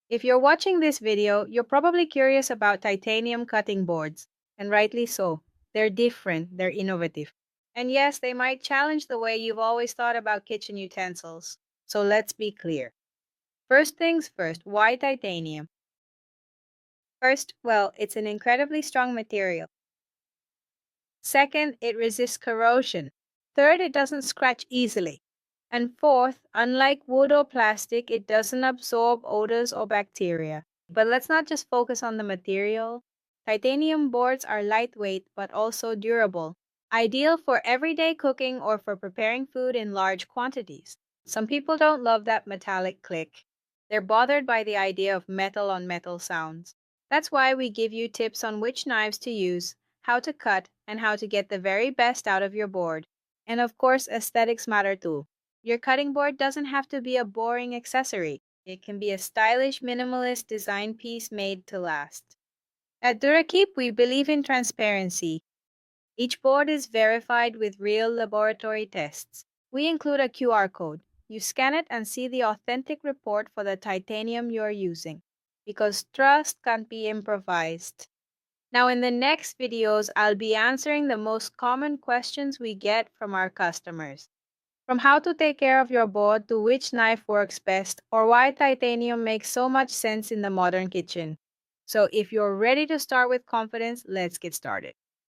If you're watching this video, you're probably curious about titanium cutting boards, and rightly so. They're different, they're innovative. And yes, they might challenge the way you've always thought about kitchen utensils. So let's be clear. First things first, why titanium? First, well, it's an incredibly strong material. Second, it resists corrosion. Third, it doesn't scratch easily. And fourth, unlike wood or plastic, it doesn't absorb odors or bacteria. But let's not just focus on the material. Titanium boards are lightweight but also durable, ideal for everyday cooking or for preparing food in large quantities. Some people don't love that metallic click. They're bothered by the idea of metal on metal sounds. That's why we give you tips on which knives to use, how to cut, and how to get the very best out of your board. And of course, aesthetics matter too. Your cutting board doesn't have to be a boring accessory. It can be a stylish, minimalist design piece made to last. At Durakeep, we believe in transparency. Each board is verified with real laboratory tests. We include a QR code. You scan it and see the authentic report for the titanium you're using. Because trust can't be improvised. Now, in the next videos, I'll be answering the most common questions we get from our customers. From how to take care of your board to which knife works best or why titanium makes so much sense in the modern kitchen. So if you're ready to start with confidence, let's get started.